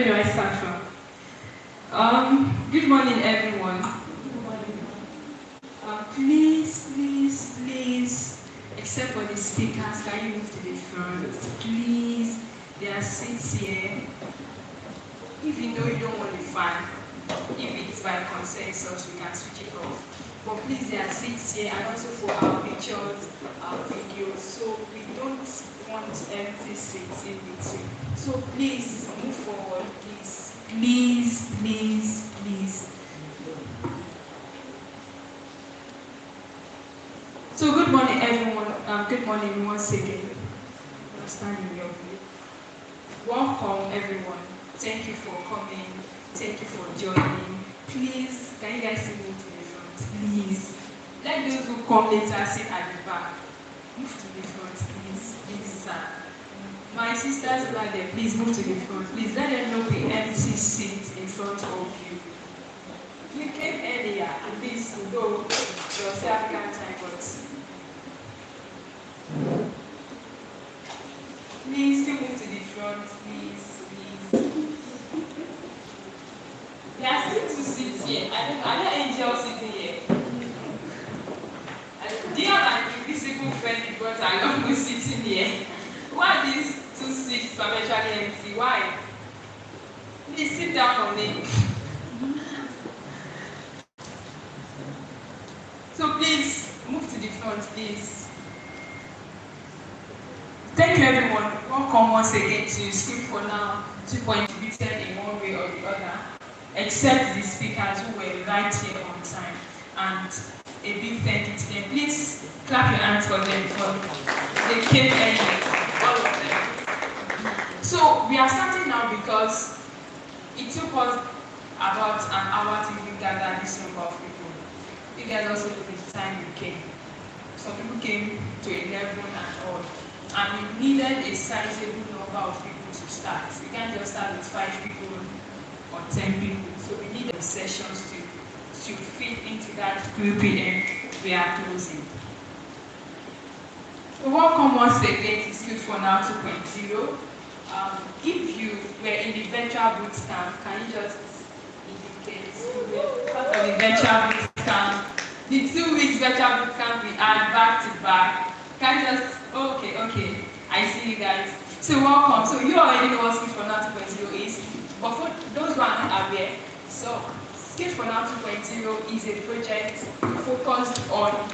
Where do I start from? Good morning, everyone. Good morning. Please, except for the speakers, can you move to the front? Please, there are seats here. If you know you don't want the fan, if it's by consensus, we can switch it off. But please, there are seats here, and also for our pictures, our videos, so we don't want empty seats in between. So please, move forward, please. Please. So good morning, everyone. Good morning once again. I'm standing your way. Welcome, everyone. Thank you for coming. Thank you for joining. Please, can you guys see me to the front? Please. Let those who come later sit at the back. Move to the front, please, sir. My sisters who are there, please move to the front. Please let them know the empty seat in front of you. You came earlier, at least to go your African time, but please still move to the front, please. There are still 2 seats here. Are there angels sitting here? Do you have an invisible friend you brought along who's sitting here? Why are these 2 seats perpetually empty? Why? Please sit down on it. So please, move to the front, please. Thank you, everyone. Welcome once again to School for Now 2.0 in one way or the other, except the speakers who were right here on time. And a big thank you to them. Please clap your hands for them, for they came early, all of them. So we are starting now because it took us about an hour to even gather this number of people. You guys also look at the time you came. Some people came to 11 and all. And we needed a sizable number of people to start. We can't just start with 5 people or 10 people. So we need the sessions to fit into that 3 p.m. we are closing. So welcome once again to School for Now 2.0. If you were in the virtual boot camp, can you just indicate part of the virtual boot camp? The 2 weeks virtual boot camp we had back to back. Can you just okay. I see you guys. So welcome. So you already know what School for Now 2.0 is, but for those who are not aware, so School for Now 2.0 is a project focused on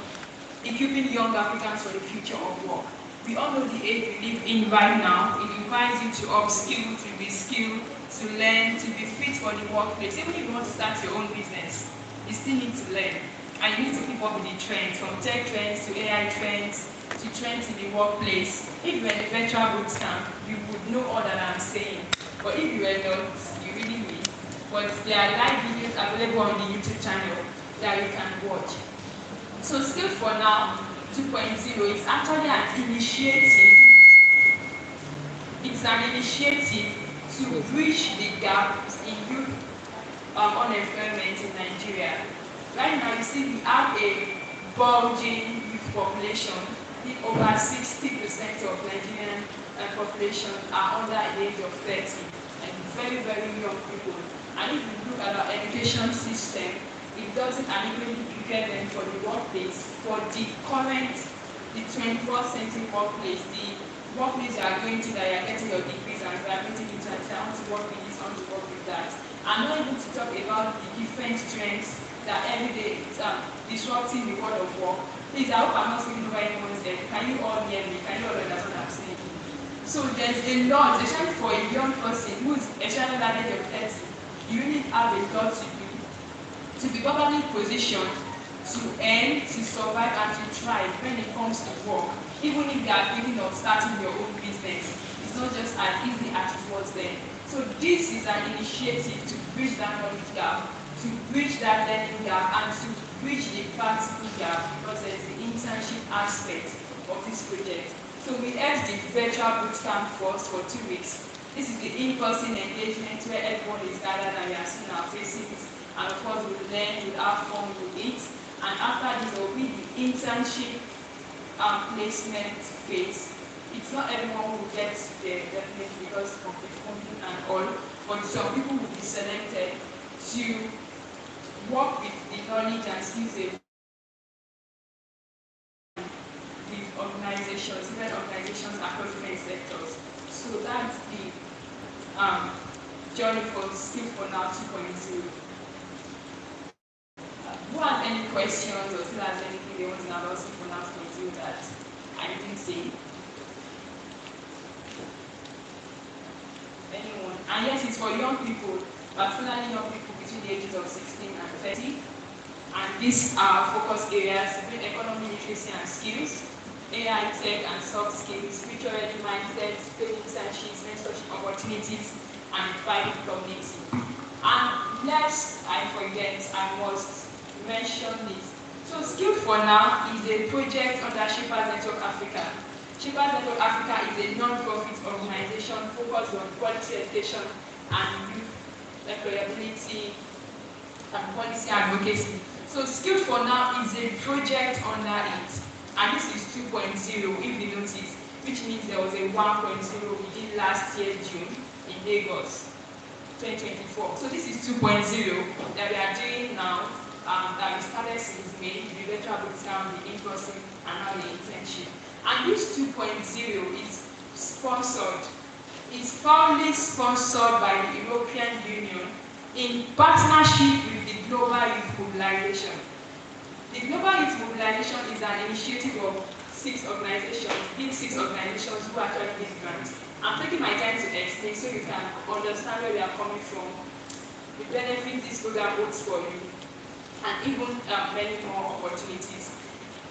equipping young Africans for the future of work. We all know the age we live in right now. It requires you to upskill, to be skilled, to learn, to be fit for the workplace. Even if you want to start your own business, you still need to learn. And you need to keep up with the trends, from tech trends to AI trends, to trends in the workplace. If you were in the virtual boot camp, you would know all that I'm saying. But if you were not, you really will. But there are live videos available on the YouTube channel that you can watch. So School for Now 2.0 is actually an initiative. It's an initiative to bridge the gap in youth unemployment in Nigeria. Right now, you see, we have a bulging youth population. Over 60% of Nigerian population are under the age of 30, and very, very young people. And if you look at our education system, it doesn't adequately prepare them for the workplace, for the current, the 21st century workplace, the workplace you are going to that you are getting your degrees and graduating into and say, I want to work with this, I want to work with that. I'm not able to talk about the different trends that every day is disrupting the world of work. Please, I hope I'm not speaking over anyone's head. Can you all hear me? Can you all understand what I'm saying? So there's a lot, especially for a young person who's especially at the age of 30, you really have a lot to do to be properly positioned to earn, to survive, and to thrive when it comes to work. Even if you are thinking of starting your own business, it's not just as easy as it was then. So this is an initiative to bridge that knowledge gap, to bridge that learning gap, and to bridge the practical gap, because there is the internship aspect of this project. So we have the virtual bootcamp first for 2 weeks. This is the in-person engagement where everyone is gathered and we are seeing our faces. And of course, we'll learn, we'll have fun, we'll eat. And after this, there will be the internship placement phase. It it's not everyone who gets there definitely because of the funding and all, but some people will be selected to work with the knowledge and skills they with organizations, different organizations across different sectors. So that's the journey for Skill for Now 2.0. Who has any questions or still has anything they want to know about Skill for Now 2.0 that I didn't say? Anyone? And yes, it's for young people, particularly young people between the ages of 16 and 30. And these are focus areas: economy, literacy and skills, AI, tech and soft skills, future-ready mindset, paid internships, mentorship opportunities, and private community. And lest I forget, I must mention this. So Skill for Now is a project under Shapers Network Africa. Shapers Network Africa is a non-profit organization focused on quality education and youth employability and policy advocacy. So Skill for Now is a project under it, and this is 2.0 if you notice, which means there was a 1.0 we did last year June in Lagos 2024. So this is 2.0 that we are doing now, that we started since May, the virtual bootcamp, the in-person, and now the internship. And this 2.0 is sponsored. It's proudly sponsored by the European Union in partnership with the Global Youth Mobilization. The Global Youth Mobilization is an initiative of 6 organizations, big 6 organizations who actually give grants. I'm taking my time to explain so you can understand where we are coming from, the benefits this program holds for you, and even many more opportunities.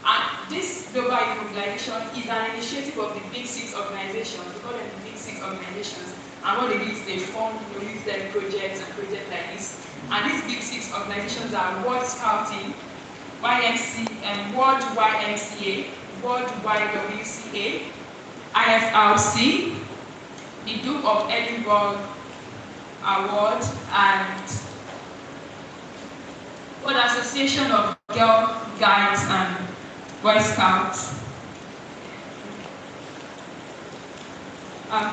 And this Global Youth Mobilization is an initiative of the big 6 organizations. We call them the big 6 organizations. And what they do is they fund youth-led projects and projects like this. And these big 6 organizations are World Scouting, World YMCA, World YWCA, IFRC, the Duke of Edinburgh Award, and World Association of Girl Guides and Boy Scouts.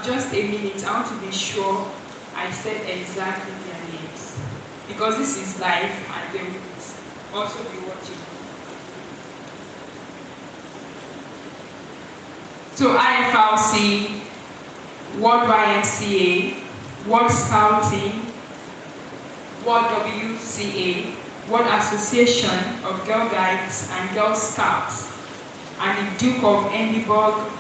Just a minute, I want to be sure I said exactly their names, because this is live and they will also be watching. So IFRC, World YMCA, World Scouting, World WCA, World Association of Girl Guides and Girl Scouts, and the Duke of Edinburgh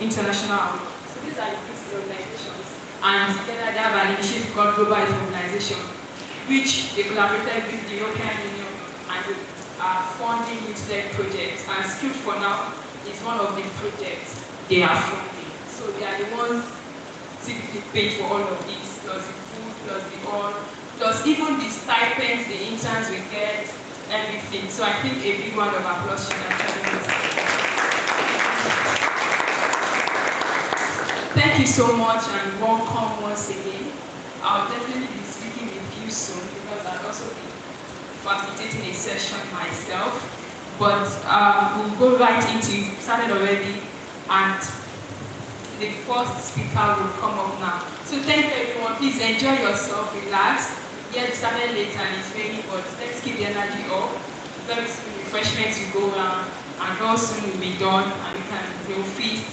International. So these are the big organizations, and together they have an initiative called Global Youth Mobilization, which they collaborated with the European Union and are funding youth-led projects. And Skill for Now is one of the projects they are funding. So they are the ones typically paid for all of this, plus the food, plus the all, plus even the stipends the interns will get, everything. So I think a big round of applause should actually be. Thank you so much and welcome once again. I'll definitely be speaking with you soon because I'll also be facilitating a session myself. But we'll go right into it. Started already, and the first speaker will come up now. So thank you everyone. Please enjoy yourself, relax. Yeah, we started late and it's raining, but let's keep the energy up. Very soon refreshments will go around, and all soon will be done, and we can feast,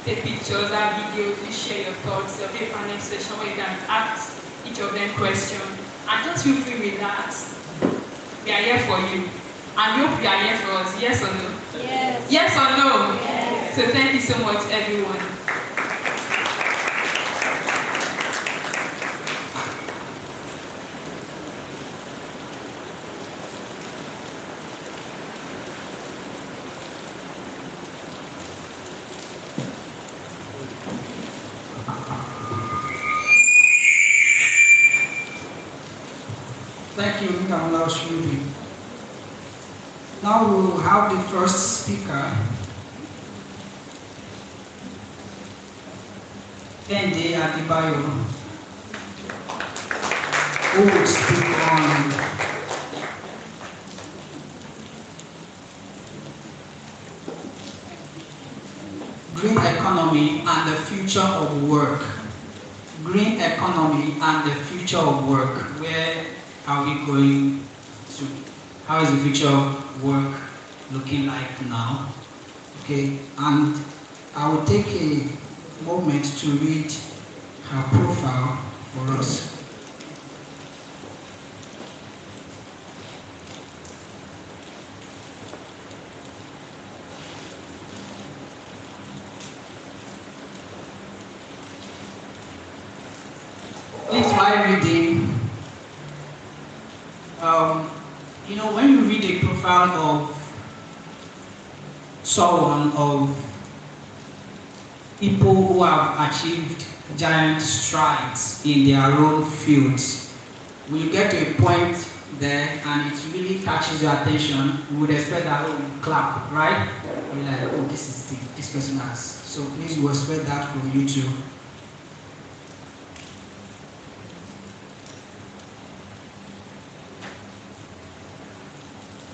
take pictures, have videos, please share your thoughts. There'll be a panel session where you can ask each of them questions. And just feel free, relax. We are here for you. And we hope you are here for us. Yes or no? Yes. Yes or no? Yes. So thank you so much, everyone. Thank you, Nkamala. Now we will have the first speaker, Kende Adebayo, who will speak on green economy and the future of work. Green economy and the future of work. Where are we going to? How is the future of work looking like now? Okay, and I will take a moment to read her profile for us. Please, while reading, when you read a profile of someone, of people who have achieved giant strides in their own fields, when you get to a point there and it really catches your attention, you would expect that, oh, you clap, right? You're like, oh, this person has. So please, we expect that from you too.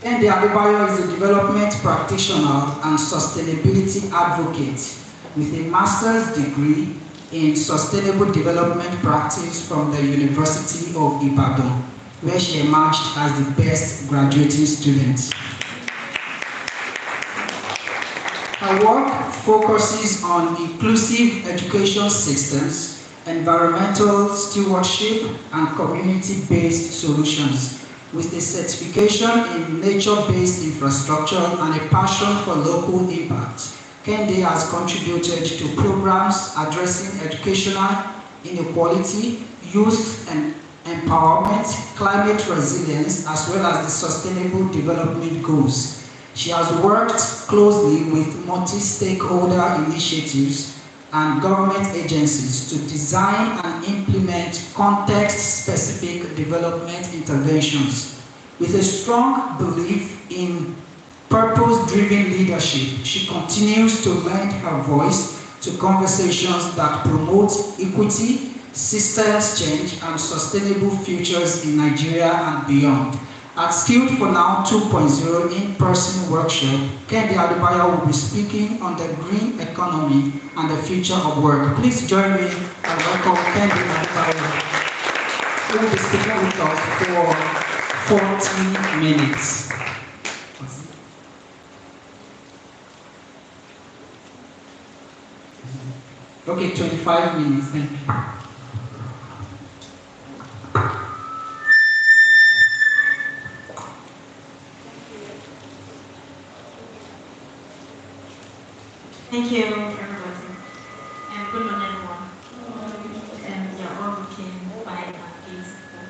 Kehinde Adebayo is a development practitioner and sustainability advocate with a master's degree in sustainable development practice from the University of Ibadan, where she emerged as the best graduating student. Her work focuses on inclusive education systems, environmental stewardship, and community-based solutions, with a certification in nature-based infrastructure and a passion for local impact. Kehinde has contributed to programs addressing educational inequality, youth and empowerment, climate resilience, as well as the sustainable development goals. She has worked closely with multi-stakeholder initiatives and government agencies to design and implement context-specific development interventions. With a strong belief in purpose-driven leadership, she continues to lend her voice to conversations that promote equity, systems change, and sustainable futures in Nigeria and beyond. At Skilled for Now 2.0 in-person workshop, Kehinde Adebayo will be speaking on the green economy and the future of work. Please join me and welcome Kehinde Adebayo, who will be speaking with us for 40 minutes. Okay, 25 minutes, thank you. Thank you, everybody. And good morning, everyone. And you're all looking fine and peaceful.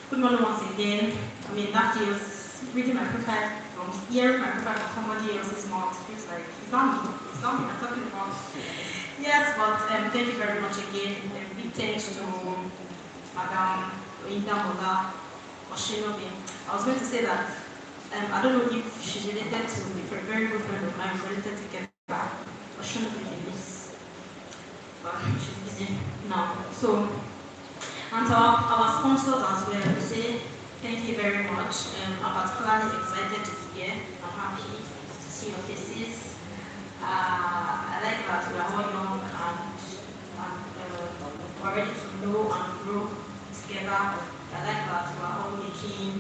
Good morning once again. I mean, that feels, reading my profile, from hearing my profile from somebody else's mouth feels like it's not me. It's not me I'm talking about. Yes, but thank you very much again. Big thanks to Madam Oyindamola Oshinobi. I was going to say that I don't know if she's related to me, a very good friend of mine related to Kehinde Oshinobi is, but she's busy now. So, and to our sponsors as well, we say thank you very much. I'm particularly excited to be here. I'm happy to see your faces. I like that we are all young and we're ready to know and grow together. I like that we are all making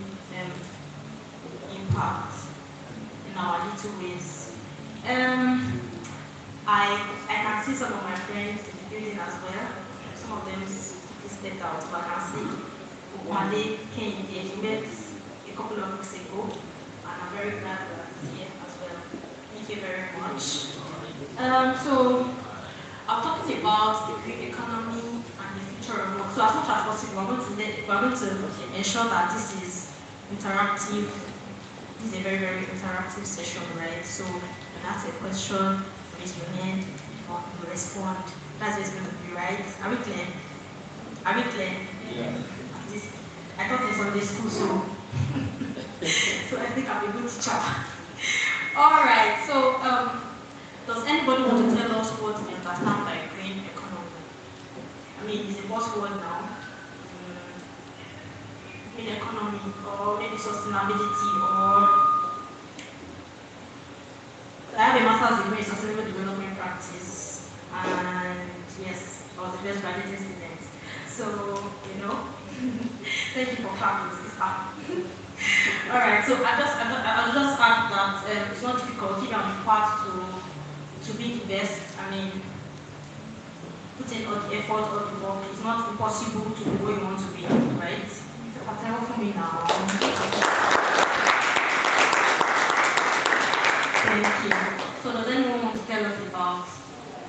impact in our little ways. I can see some of my friends in the building as well. Some of them stepped out, but I can see Wale came here. He met a couple of weeks ago, and I'm very glad that he's here as well. Thank you very much. So I'm talking about the green economy and the future of work. So as much as possible, we're going to ensure that this is interactive. This is a very, very interactive session, right? So when I ask a question, raise your hand, you respond. That's what it's going to be, right? Are we clear? Are we clear? Yeah. I taught in Sunday school, so so I think I'm a good teacher. All right. So Does anybody want to tell us what we understand by green economy? I mean, it's a buzzword now. Green economy, or maybe sustainability, or I have a master's degree in sustainable development practice, and yes, I was the first graduating student. So, thank you for clapping this time. All right, so I'll just add that it's not difficult if I'm required to be the best. I mean, put in all the effort, all the work. It's not impossible to be where you want to be, right? Tell for me now. Thank you. So does anyone want to tell us about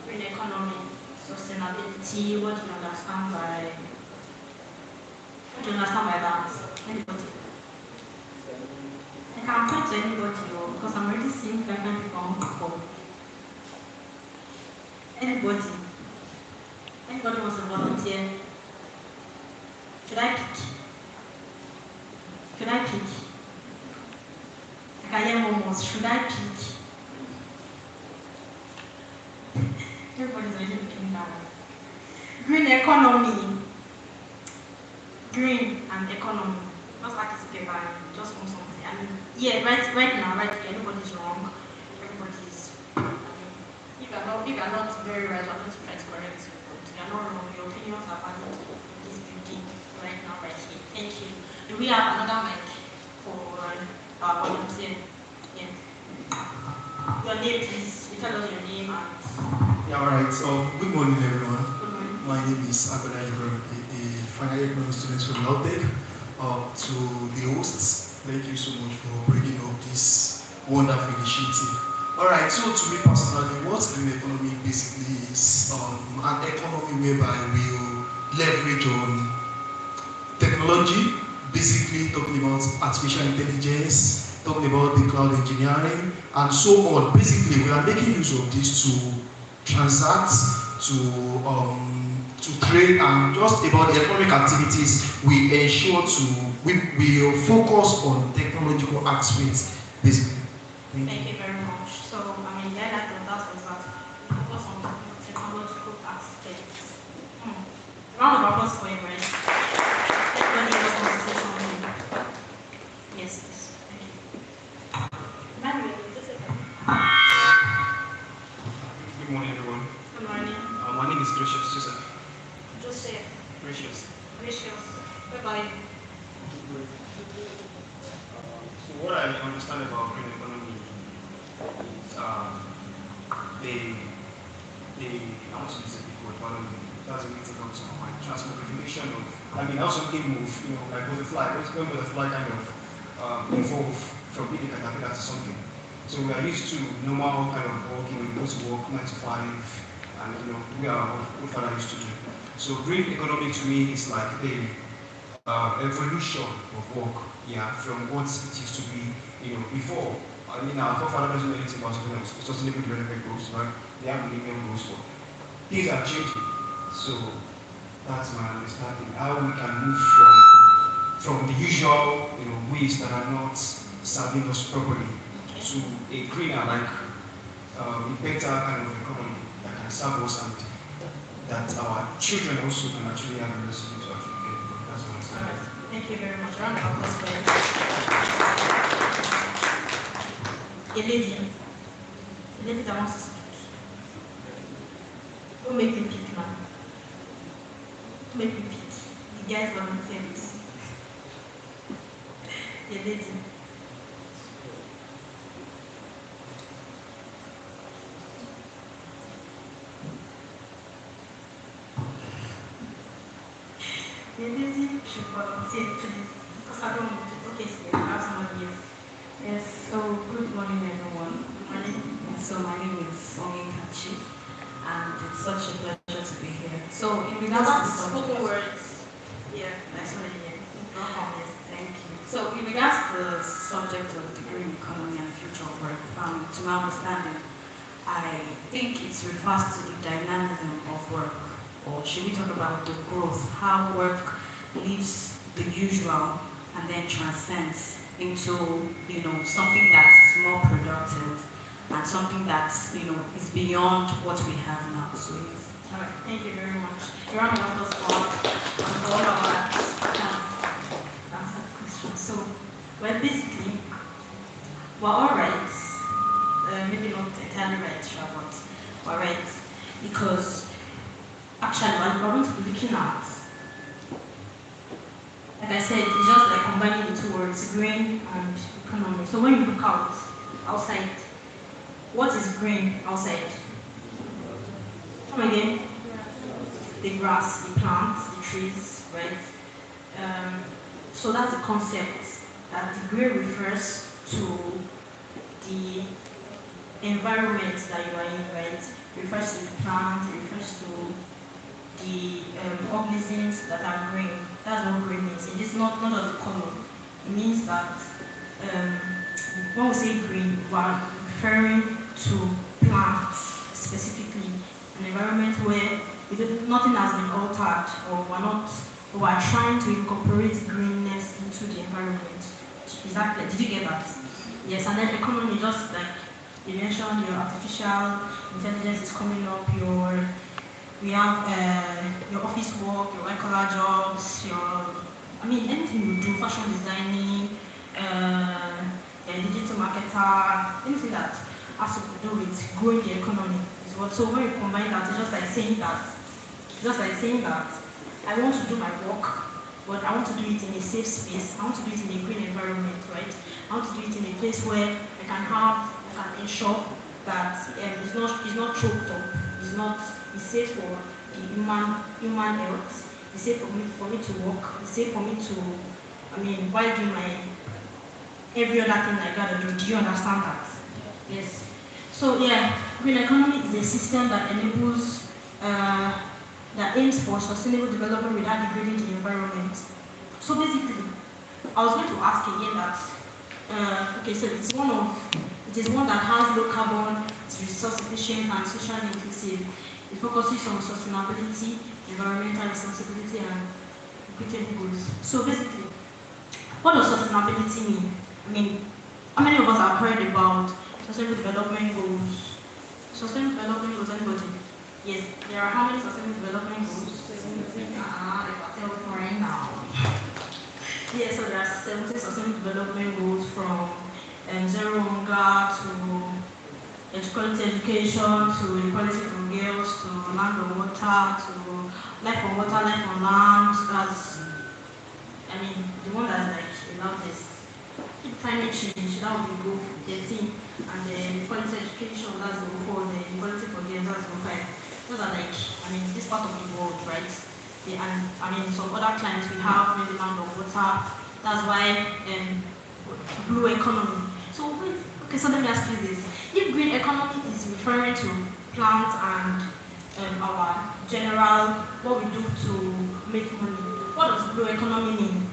green economy, sustainability? What do you understand by that? Anybody? I can point to anybody because I'm already seeing different people on before. Anybody? Anybody wants to volunteer? Should I pick? Should I pick? I am almost. Should I pick? Everybody's already looking down. Green economy. Green and economy. Just like it's paper, just want something. I mean, yeah, right now, everybody's wrong. Everybody's. If you're not very right, I'm just trying to correct you. You're not wrong. Your opinions are valid in this building right now, right here. Thank you. Do we have another mic for our volunteer? Yeah. Your name, please. You tell us your name and. Yeah, all right. So, good morning, everyone. Good morning. My name is Abena Ibrahim, a final year student from LAUTECH. To the hosts, thank you so much for bringing up this wonderful initiative. All right. So, to me personally, what green economy basically is an economy whereby we'll leverage on technology, basically talking about artificial intelligence, talking about the cloud engineering, and so on. Basically, we are making use of this to transact, to trade, and just about the economic activities. We ensure we focus on technological aspects, basically. Thank you very much. So, I mean, that was that. We focus on technological aspects. Round of applause for him, right? Everybody else wants to say something. Yes, please. Thank you. Manuel, Joseph. Good morning, everyone. Good morning. My name is Gracious Joseph. Joseph. Gracious. Gracious. Bye-bye. So what I understand about green economy is I want to use a big word, but that's a big thing comes to my mind. Transmogrification of, how something move, like butterfly, when butterfly kind of evolve from being a caterpillar to something. So we are used to normal kind of working, we go to work 9 to 5, and we are what father used to do. So green economy to me is like the evolution of work, from what it used to be, before. Our forefathers doesn't know anything about sustainable development goals, right? They have millennium goals, but things are changing. So that's my understanding. How we can move from the usual, ways that are not serving us properly to a greener, a better kind of economy that can serve us and that our children also can actually have a lesson to actually get. That's what I'm saying. Thank you very much. Round of applause for you. A lady that wants to speak. Don't make me pick now. Don't make me pick. The guys volunteer this. A lady. The lady should volunteer please. Because I don't want to. Okay, so I have somebody else. Yes, so good morning everyone. So my name is Ongi Kachi, and it's such a pleasure to be here. So in regards that's to spoken words. Yeah, that's what it is. yes, thank you. So in regards to the subject of the green economy and future of work, to my understanding, I think it refers to the dynamism of work, or should we talk about the growth, how work leaves the usual and then transcends into something that's more productive and something that is beyond what we have now. So yes. All right, thank you very much. A round of applause for all of that answer the question. So, well, basically, we're all right. Maybe not entirely right, sure, but we're right because actually, what we're going to be looking at, like I said, it's just like combining the two words, green and economy. So when you look outside, what is green outside? Come again? The grass, the plants, the trees, right? So that's the concept that the green refers to the environment that you are in, right? It refers to the plants, it refers to the organisms that are green. That's what green means. It is not just the color. It means that when we say green, we are referring to plants specifically, an environment where nothing has been altered, or we are trying to incorporate greenness into the environment. Exactly. Did you get that? Yes. And then economy, just like you mentioned, your artificial intelligence is coming up. We have your office work, your white collar jobs, anything you do, fashion designing, digital marketer, anything that has to do with growing the economy is what. So when you combine that, it's just like saying that I want to do my work, but I want to do it in a safe space. I want to do it in a green environment, right? I want to do it in a place where I can ensure that it's not choked up, it's safe for the human health, it's safe for me to work, it's safe for me to, while doing my every other thing I gotta do. Do you understand that? Yes. So yeah, green economy is a system that enables, that aims for sustainable development without degrading the environment. So basically, I was going to ask again that, okay, so it is one that has low carbon, it's resource efficient and socially inclusive. It focuses on sustainability, environmental responsibility, and equitable goals. So basically, what does sustainability mean? How many of us have heard about sustainable development goals? Sustainable development goals, anybody? Yes, there are how many sustainable development goals? Right now. Yes, so there are 17 sustainable development goals from zero hunger to quality education, to equality for girls, to land on water, to life on water, life on land. That's, the one that's like the loudest. Climate change, that would be goal 13, and then equality education, that's goal 4, the equality for girls, that's goal 5. Those are like, this part of the world, right? And some other clients we have maybe land on water. That's why blue economy. So okay, so let me ask you this: if green economy is referring to plants and our general what we do to make money, what does blue economy mean?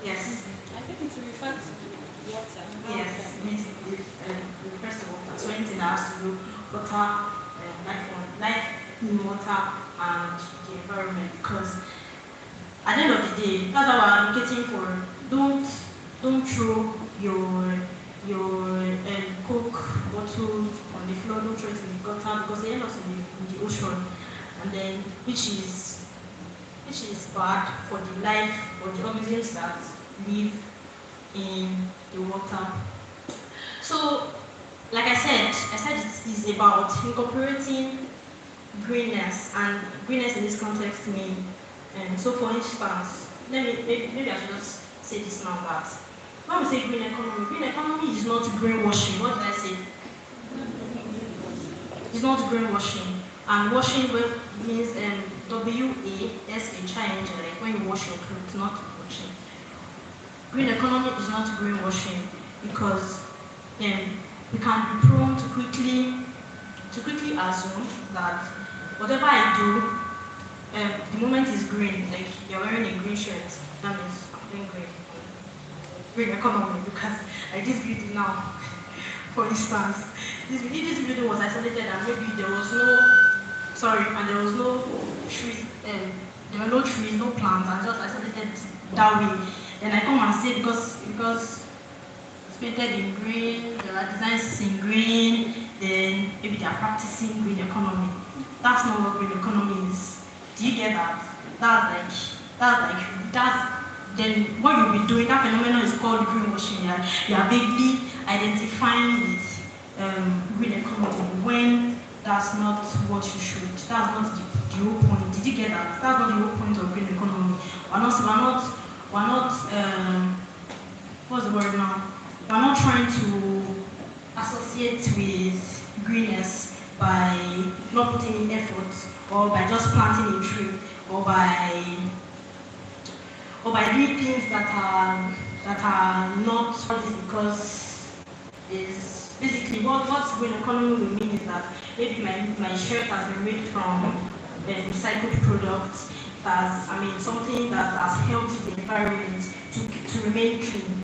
Yes. I think it refers to water. Yes, it refers to water. So anything that has to do with water, life in water and the environment, because at the end of the day, that's what we're advocating for. Don't throw your Coke bottle on the floor, don't throw it in the gutter, because they end up in the ocean, and then which is bad for the life or the organisms that live in the water. So like I said it is about incorporating greenness, and greenness in this context means, so for instance, maybe I should just say this now, that when we say green economy is not greenwashing. What did I say? It's not greenwashing. And washing means W-A-S-H-I-N-G, like when you wash your clothes, not washing. Green economy is not greenwashing because we can be prone to quickly assume that whatever I do, the moment is green, like you're wearing a green shirt, that means I'm doing green. Green economy, because like this building now, for instance, this building was isolated and maybe there was no trees, there were no trees, no plants, and just isolated that way. Then I come and say because painted in green, there are designs in green, then maybe they are practicing green economy. That's not what green economy is. Do you get that? Then what you'll be doing, that phenomenon is called greenwashing. You are vaguely identifying with green economy when that's not what you should. That's not the whole point. Did you get that? That's not the whole point of green economy. We're not what's the word now? We're not trying to associate with greenness by not putting in effort, or by just planting a tree, or by doing things that are not because is basically what green economy will mean is that maybe my shirt has been made from recycled products, something that has helped the environment to remain clean.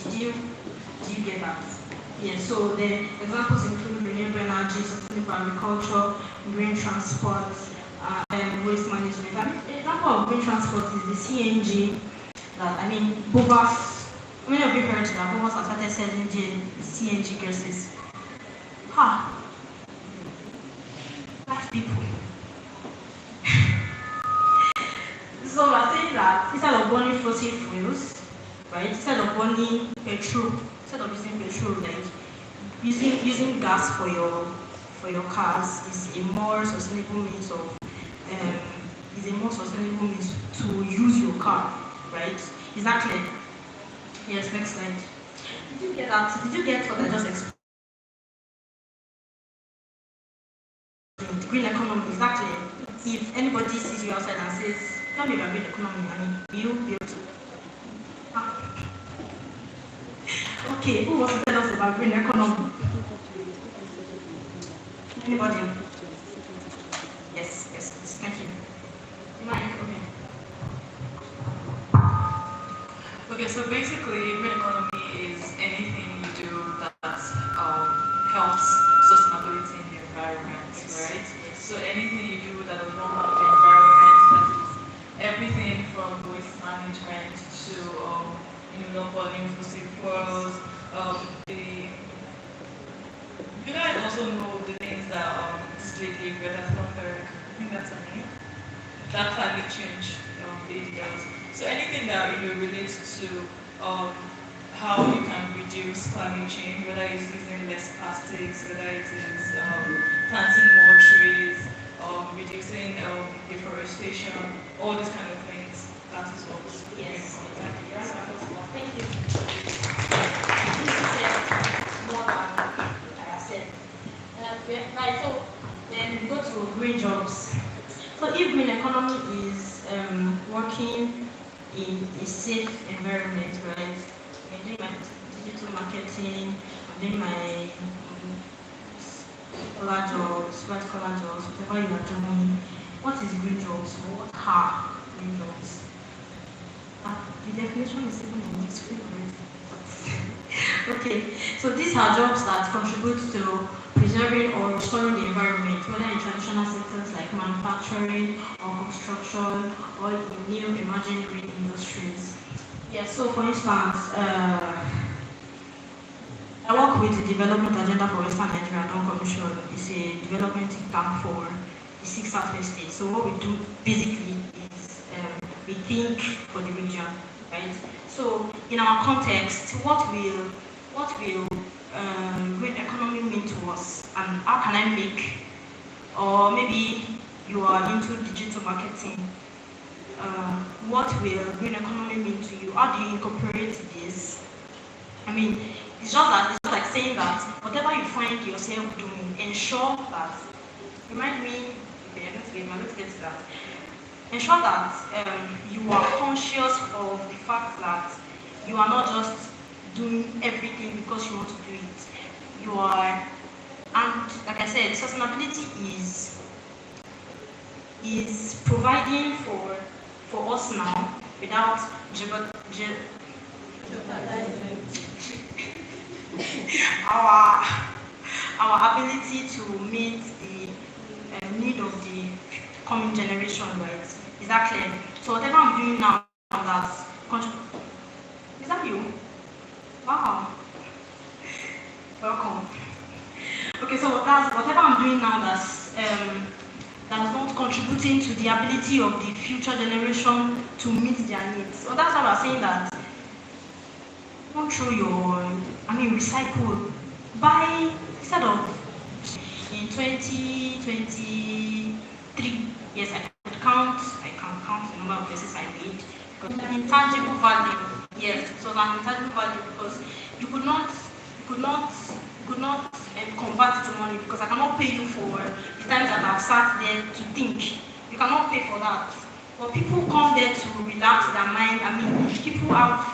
Do you get that? Yes, so the examples include renewable energy, sustainable agriculture, green transport, waste management. An example of green transport is the CNG. Bobas. Many of you heard that Bobas has started selling CNG gases. That's people. So we're saying that instead of burning fossil fuels, right? Instead of burning petrol, instead of using petrol, like using gas for your cars is a more sustainable means to use your car, right? Is that clear? Yes, next slide. Did you get that? Did you get what I just explained? Green economy, is that clear? If anybody sees you outside and says, tell me about green economy, you'll be able to. Okay, who wants to tell us about green economy? Anybody? Yes, thank you. Okay, so basically, green economy is anything you do that helps sustainability in the environment, right? So anything you do that will not harm the environment, that is everything from waste management to not burning fossil fuels. You guys also know the things that this lady Greta Thunberg, I think that's her name, that climate change lady does. So anything that relates to how you can reduce climate change, whether it's using less plastics, whether it is planting more trees, reducing deforestation, all these kind of things. That is what. Yes. Thank you. This is more than I said. Right. So then we go to green jobs. So if green economy is working in a safe environment, right? I'm doing my digital marketing, I'm doing my collar jobs, white collar jobs, whatever you are doing. What is green jobs? What are green jobs? The definition is even on the screen already. Okay, so these are jobs that contribute to preserving or restoring the environment, whether in traditional sectors like manufacturing or construction or in new emerging green industries. Yeah, so for instance, I work with the Development Agenda for Western Nigeria Dawn Commission. It's a development tank for the 6 Southwest states. So what we do basically is we think for the region, right? So in our context, what will green economy mean to us, and how can I make, or maybe you are into digital marketing, what will green economy mean to you? How do you incorporate this? It's just like saying that whatever you find yourself doing, ensure that, remind me, okay, let's get to that. Ensure that you are conscious of the fact that you are not just doing everything because you want to do it. You are, and like I said, sustainability is providing for us now without our ability to meet the need of the coming generation, right? Is that clear? So whatever I'm doing now, that's is that you? Wow. Welcome. Okay, so that's whatever I'm doing now that's not contributing to the ability of the future generation to meet their needs. So that's why we're saying that don't throw recycle. Buy instead of in 2023, yes, I can count the number of places I made. Because an intangible value, yes, so an intangible value because you could not convert it to money because I cannot pay you for the times that I've sat there to think. You cannot pay for that. But people come there to relax their mind. I mean, people have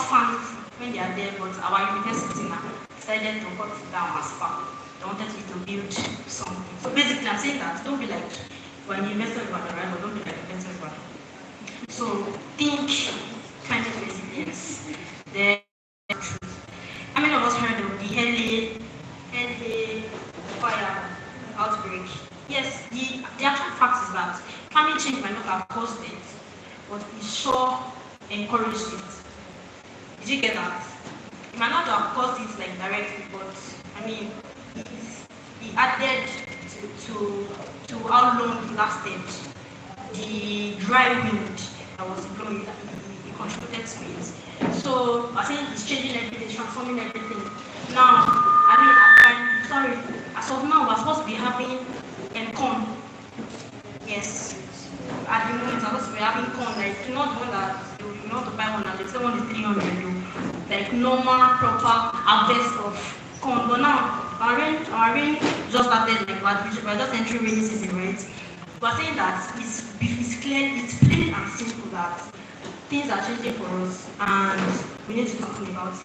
fun when they are there, but our university now decided to cut it down as far. They wanted you to build something. So basically, I'm saying that don't be like when you invest in Rwanda, right? But don't be like investing in Rwanda. So think climate resilience. The truth. How many of us heard of the LA fire outbreak? Yes, the actual fact is that climate change might not have caused it, but it sure encouraged it. Did you get that? It might not have caused it like directly, but I mean, it added to how long it lasted. The dry wind that was blowing, it contributed to it. So I think it's changing everything, transforming everything. Now, sorry, as of now, we're supposed to be having corn. Yes. At the moment, we're supposed to be having corn, like not the one that you not to buy one and the second one is 300 you like normal proper harvest of corn. But now our rain just started like we're just entering rainy season, right? We're saying that it's clear, it's plain and simple that things are changing for us and we need to do something about it.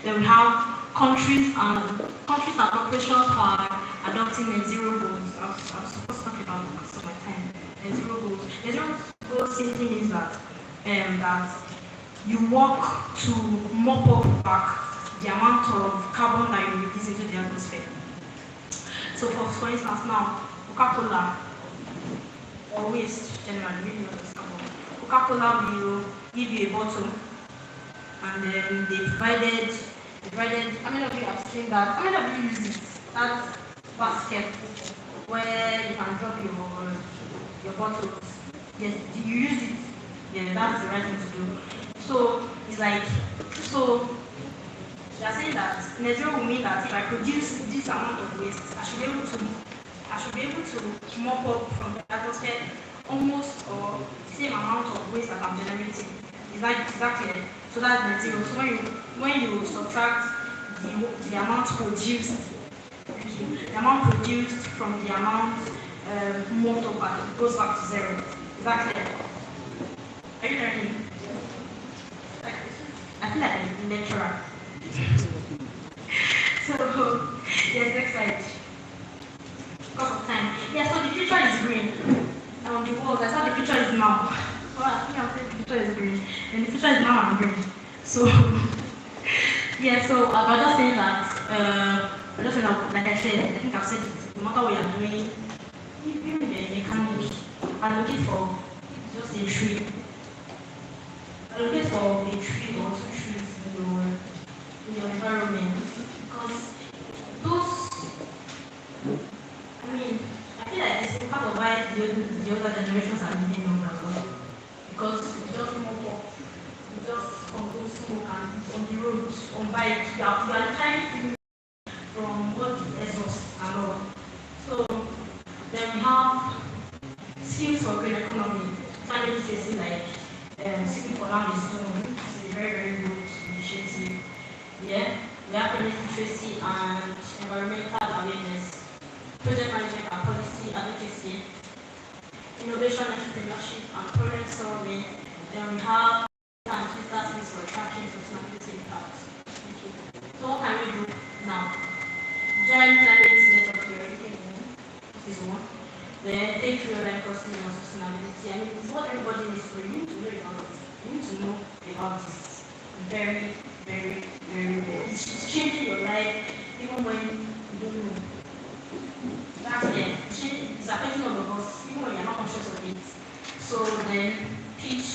Then we have countries and corporations who are adopting net zero goals. I was supposed to talk about this of my time. Net zero goals. Net zero goals simply means that that you work to mop up back the amount of carbon that you release into the atmosphere. So for instance now, Coca-Cola or waste generally, maybe not this carbon. Coca-Cola will give you a bottle and then they provided, how many of you have seen that? How many of you use it? That basket where you can drop your bottles. Yes, do you use it? Yeah, that's the right thing to do. So it's like, so they are saying that net zero will mean that if I produce this amount of waste, I should be able to mop up from the atmosphere almost or the same amount of waste that I'm generating. Is that clear? So that's net zero. So when you subtract the amount produced, from the amount mopped up, it goes back to zero. Is that clear? Are you learning? I feel like I'm a lecturer. So yes, next slide. Because of time. Yeah, so the future is green. On the walls, I saw the future is now. Oh, I think I'll say the future is green. And the future is now and green. So yeah, so I was just saying that like I said, I think I've said it, no matter what you're doing, even the mechanic, allocate for just a tree. Allocate for a tree or two trees in your environment. Because those, I feel like it's part of why the older generations are living longer as well. Because we just move up, we just go smoke and on the roads, on bike, you are trying from what the exhaust and all. So then we have schemes for green economy, family facing like seeking for land is a very, very good initiative. Yeah, we have energy literacy and environmental awareness, project management and policy advocacy, innovation, entrepreneurship, and problem solving. Then we have and systems for tracking sustainability impacts. So what can we do now? Join climate network theoretically. This is one. Then take real life courses on sustainability. I mean, it's what everybody needs to. You need to know about it. You need to know about this. Very, very, very well. It's changing your life even when you don't know. That's it. It's affecting all of us even when you're not conscious of it. So then pitch,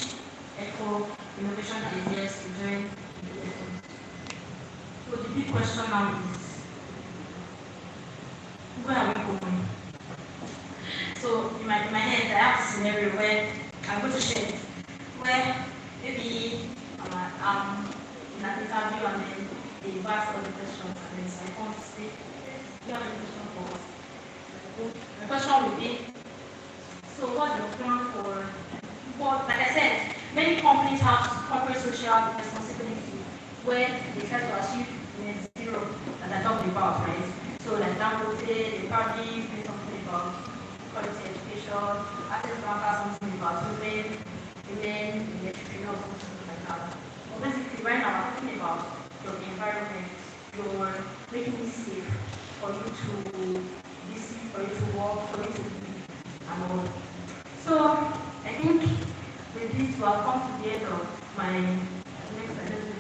echo, innovation ideas to join. So the big question now is So in my head, I have a scenario where I go to share, where maybe I'm in an interview and then they ask all the questions and then so I come to say, you have any question for us? The question will be, so what's your plan for, well, like I said, many companies have corporate social responsibility where they try to achieve net zero that I talked about, right? So like Dangote, they probably do something about quality education, access banker, something about women, entrepreneurs, something like that. But basically right now we're talking about your environment, you're making it safe for you to be safe, for you to work, for you to live and all. So I think with this we have come to the end of my next session.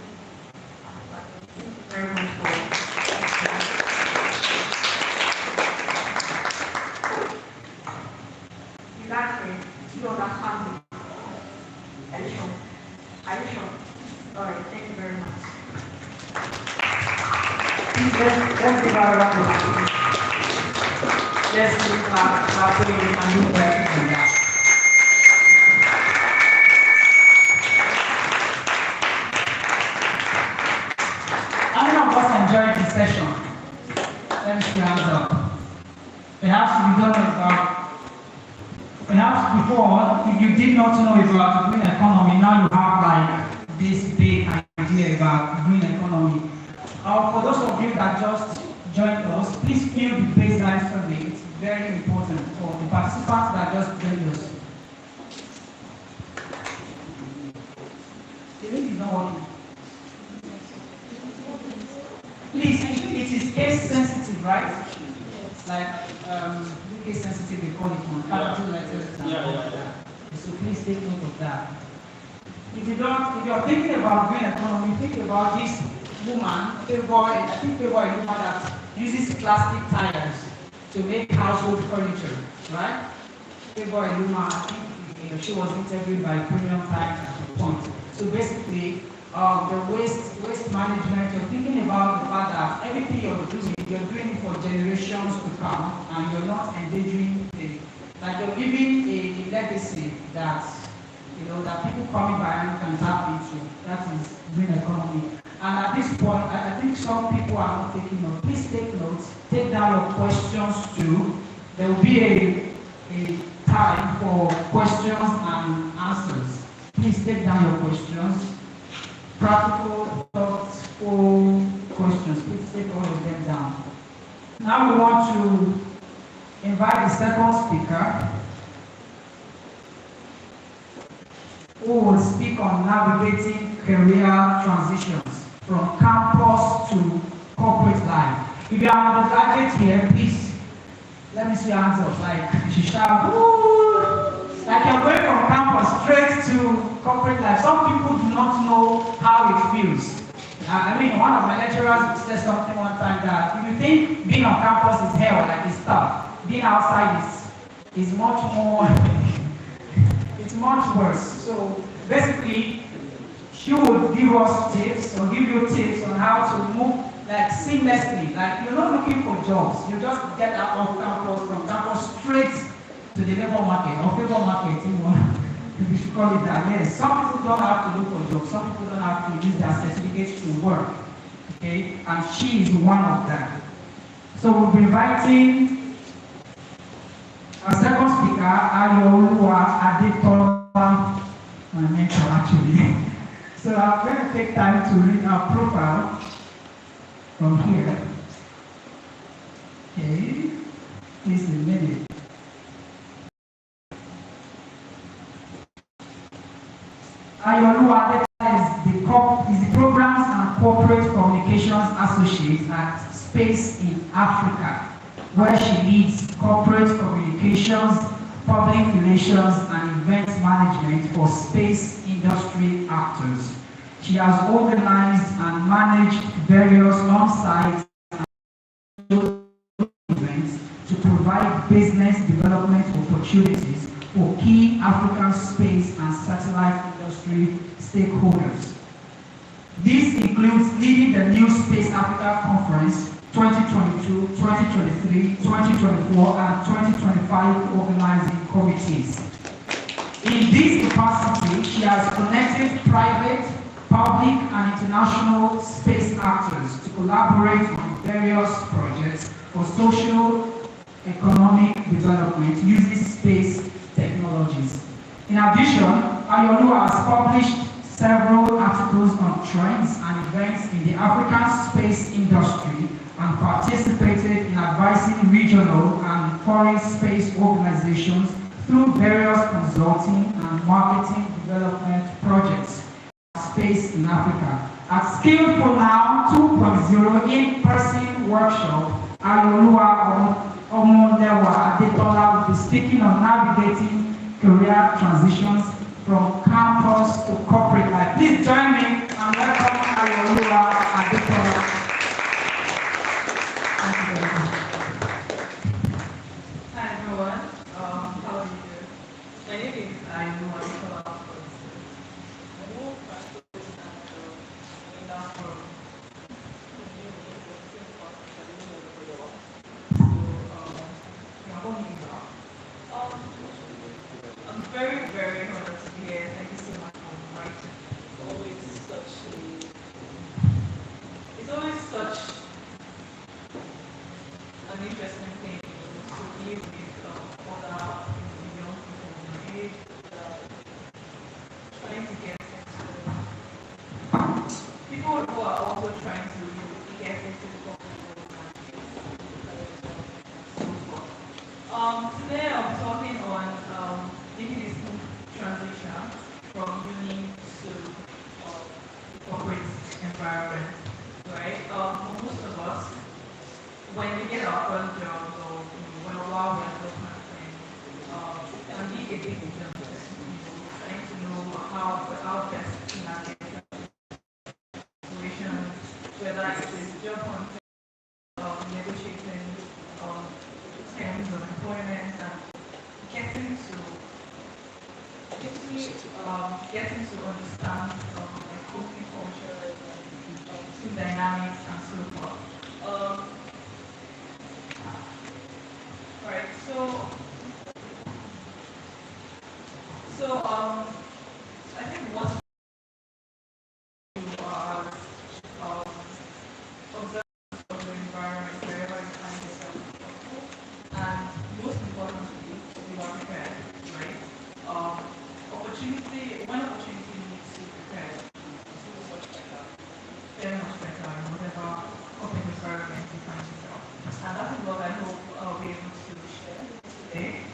Thank you very much for exactly. You understand me. Are you sure? Are you sure? Alright, thank you very much. Let's give our round of applause. Let's give clap and do better than that. How many of us enjoyed the session? Let me see hands up. Perhaps you don't know about, perhaps before, if you did not know about green economy, now you have like this big idea about green economy. For those of you that just joined us, please fill the baseline survey. It's very important for the participants that just joined us. The link is not working. Please, it is case sensitive, right? Like case sensitive, they call it on capital letters and all like that. So please take note of that. If you're thinking about green economy, think about this woman, I think a woman that uses plastic tires to make household furniture, right? Luma, I think she was interviewed by Premium Times at some point. So basically, the waste management, you're thinking about the fact that everything you're doing it for generations to come, and you're not endangering like you're leaving a legacy that that people coming behind can tap into. That is green economy. And at this point, I think some people are not taking notes. Please take notes. Take down your questions too. There will be a time for questions and answers. Please take down your questions. Practical, thoughtful questions. Please take all of them down. Now we want to invite the second speaker, who will speak on navigating career transitions from campus to corporate life. If you are an undergraduate here, please let me see your hands up. Like you shout, woo! Like you're going from campus straight to corporate life. Some people do not know how it feels. I mean, one of my lecturers said something one time that if you think being on campus is hell, like it's tough, being outside is much more. It's much worse. So basically, she would give us tips or give you tips on how to move like seamlessly. Like you're not looking for jobs. You just get out of campus, from campus straight to the labor market or labor market, if you should call it that. Yes, some people don't have to look for jobs. Some people don't have to use their certificates to work. Okay, and she is one of them. So we'll be inviting our second speaker, Ayoluwa Adetola, my mentor actually. So I'm going to take time to read our profile from here. Okay, please a minute. Ayoluwa Adetola is the Programs and Corporate Communications Associate at Space in Africa, where she leads corporate communications, public relations, and event management for space industry actors. She has organized and managed various on-site events to provide business development opportunities for key African space and satellite industry stakeholders. This includes leading the New Space Africa Conference 2022, 2023, 2024, and 2025 organizing committees. In this capacity, she has connected private, public, and international space actors to collaborate on various projects for social economic development using space technologies. In addition, Ayolu has published several articles on trends and events in the African space industry and participated in advising regional and foreign space organizations through various consulting and marketing development projects. Space in Africa. At Skillful Now 2.0 in-person workshop, Ayolua Omondewa Adetola will be speaking on navigating career transitions from campus to corporate life. Please join me and welcome Ayolua Adetola. Thank you very much. Hi everyone, how are you doing? My name is Ayolua Adetola. I'm very, very honored to be here. Thank you so much for inviting me. It's always such an interesting thing to be with other young people my age, trying to get into people who are also trying to get into the corporate world. Today I'm talking on making a smooth transition from uni to corporate environment, right? For most of us, when we get our first jobs or when while we're working, it can be a big jump. Trying to know how best to navigate situations, whether it is job hunting, negotiating terms of employment, and getting to understand like company culture, team dynamics, and so forth. Right. I think what you are observing of the environment wherever you find yourself, and most importantly, you are prepared, right? When opportunity needs to prepare, very much better in whatever corporate environment you find yourself. And that is what I hope I'll be able to share today.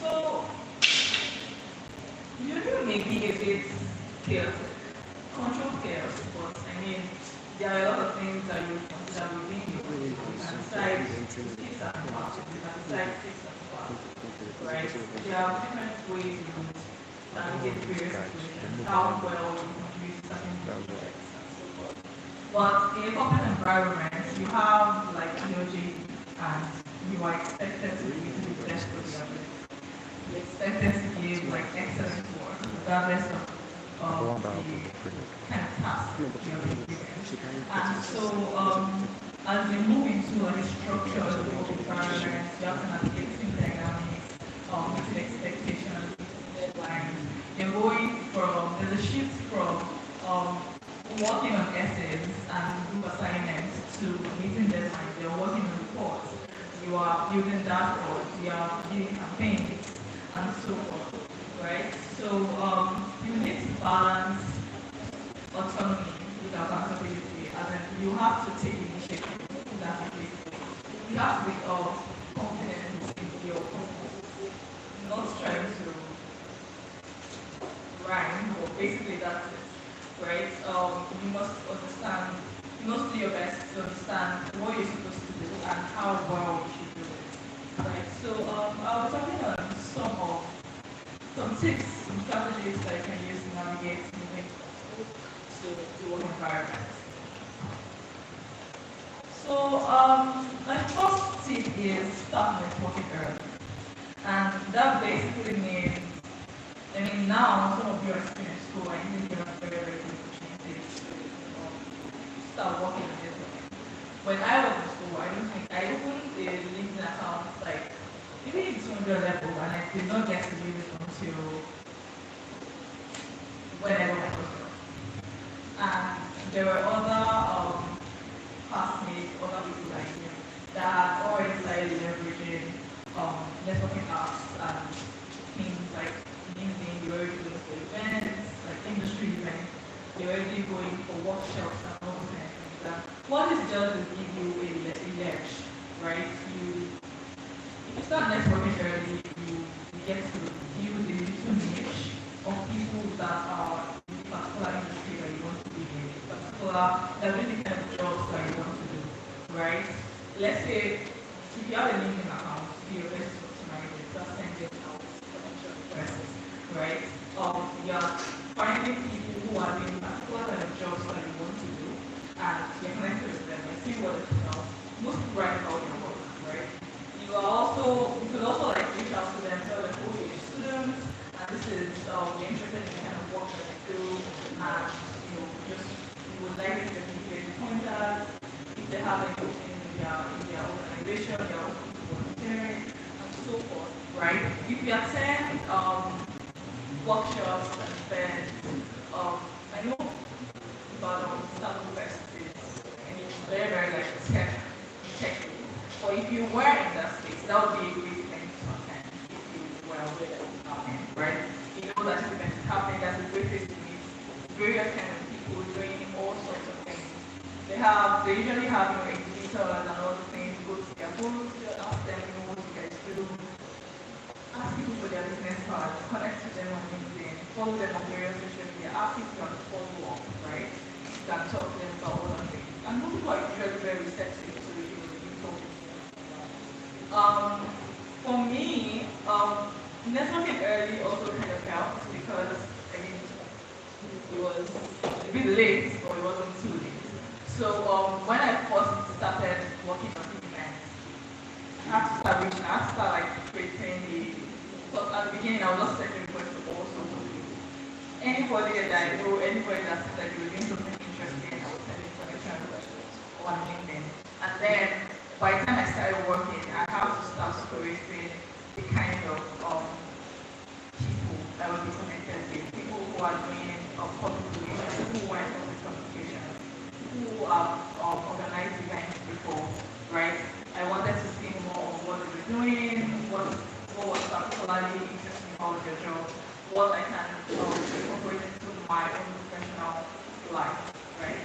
So, you may be a bit chaotic, controlled chaos, but I mean, there are a lot of things that you consider within you. You can decide to fix that part, you can decide to fix that part, right? There are different ways you can navigate various situations, how well you contribute to certain projects and so forth. But in a corporate environment, you have like EOJ and you are expected to be the best of the ability. You're expected to give like excellent work, regardless of the kind of task you're being given. And so, as we move into a structured work environment, you have to navigate team dynamics, meeting expectations, deadlines. You're going from, there's a shift from working on essays and group assignments to meeting deadlines. You're working on reports. You are building dashboards. You are building campaigns and so forth, right? So you need to balance autonomy with accountability, and then you have to take initiative in that way. You have to be confident in your purpose, not trying to rhyme, or basically that's it, right? You must understand, you must do your best to understand what you're supposed to do and how well you should do it. Right, so I was talking on some tips, some strategies that you can use to navigate moving to the work environment. So my first tip is start networking early. And that basically means, I mean now some of you are still in school and you have very, very good opportunities to start working on it. When I was in school, I opened a LinkedIn account like maybe 200 level, and I did not get to use it until when I got my postdoc. And there were other classmates, other people like me that had already started leveraging networking apps and things like LinkedIn. They were already going for events, like industry events. They were already going for workshops and all those kind of things. And what this does is give you a ledge, right? If you start networking early, you get to use a little niche of people that are in a particular industry that you want to be in, that really kind of jobs that you want to do, right? Let's say if you have a LinkedIn account, do your best to optimize it, just send it out potential requests, right? You're finding people who are doing particular kind of jobs that you want to do, and you're connected with them and see what it's about. Most people write about your work, right? You could also like reach out to them, tell them, oh, you're students, and this is you're interested in the kind of work that they do, and you would like to get pointers if they have any opening in their organization, they are open to volunteering, and so forth, right? If you attend workshops and events, I know about some universities, and it's very, very like tech. Or if you were in that space, that would be a great thing to attend if you were aware that it's happening, right? You know that event is happening, that's a great place to meet various kind of people doing all sorts of things. They usually have exhibitors and all the things, go to their booths, ask them, what you guys do, ask people for their business cards, connect to them on LinkedIn, follow them on various social media, ask if you can follow up, right? You can talk to them about all the things. And most people are usually very receptive to you talk. For me, networking early also kind of helped because it was a bit late, or it wasn't too late. So when I first started working on events, I had to start reaching, I had to start like creating so at the beginning I was just sending requests to all sorts of people. Anybody that I know, anybody that said that they were doing something interesting, I was sending connection requests on LinkedIn. And then by the time I started working, I had to start creating the kind of people that would be connected with, people who are doing public relations, who were in public communication, who have organized events before, right? I wanted to see more of what they were doing, what was particularly interesting about their job, what I can incorporate into my own professional life, right?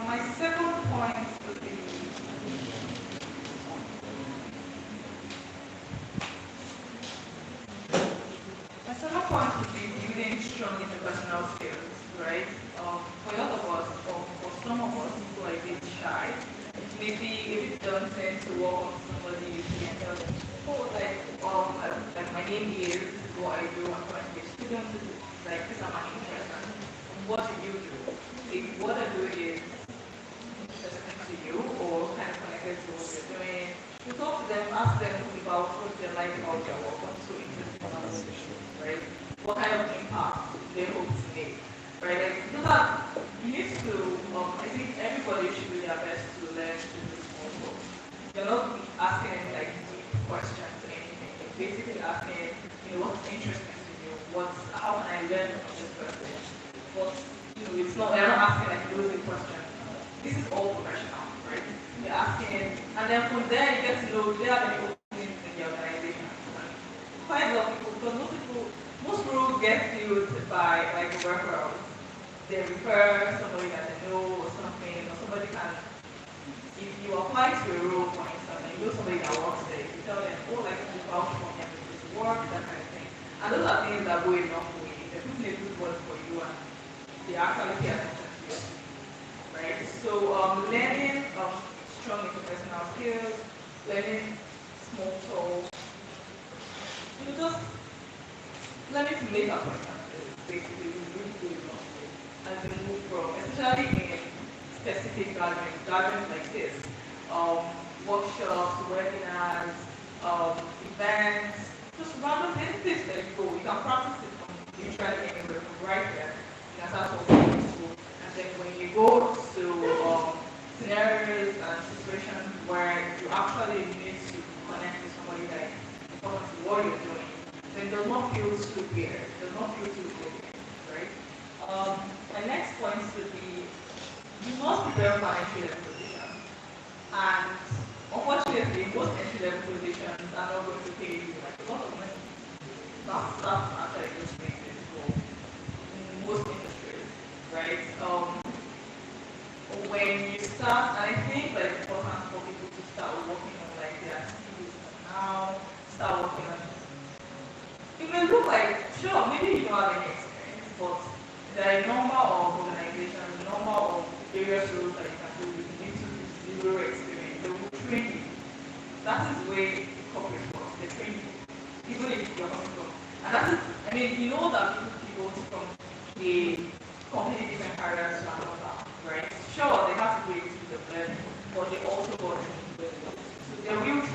My second point would be building strong interpersonal skills, right? For a lot of us, or for some of us who are a bit shy, it may be a bit daunting to walk up to somebody and tell them, oh, like my name is, this is what I do, I'm currently a student, this is like this is my interest, and what do you do? If what I do is interesting to you or kind of connected to what you're doing, you talk to them, ask them about what they like about your work, what's so interesting about what they do, right? What kind of impact they hope to make, right? Like, so that you need to, I think everybody should do their best to learn to do small talk. You're not asking any like deep questions or anything. You're basically asking, what's interesting to you? How can I learn from this person? It's not, you're not asking like losing questions. This is all professional, right? You're asking, and then from there you get to know if they have any openings in the organization. Quite a lot of people, because most people get filled by like referrals. they refer somebody that they know or something, or somebody can, if you apply to a role, for instance, and you know somebody that works there, you tell them, oh, like, you vouch for me, to work, that kind of thing. And those are things that go a long way. They put in a good word for you, and they actually pay attention to you. Right? So, learning strong interpersonal skills, learning small talk, you know, just learning to make acquaintances, basically, is really good enough. And to move from, especially in specific gatherings like this, workshops, webinars, events, just random things that you go. You can practice it from literally anywhere, from right there. You can start talking to school. And then when you go to scenarios and situations where you actually need to connect with somebody that is important to what you're doing, then it does not feel too weird. It does not feel too weird, right? My next point would be, you must prepare for entry-level position. And unfortunately, most entry-level positions are not going to pay you like a lot of money. That's actually just makes it for most industries, right? When you start, and I think like it's important for people to start working on like their skills now, start working on. It may look like, sure, maybe you don't have any experience, but there are a number of organizations, a number of various roles that you can do with little to zero experience. They will train you. That is the way corporate works. They train you, even if you're coming from. And that is, I mean, you know that people from a completely different careers to another, right? Sure, they have to go into the learning, but they also go into the so they will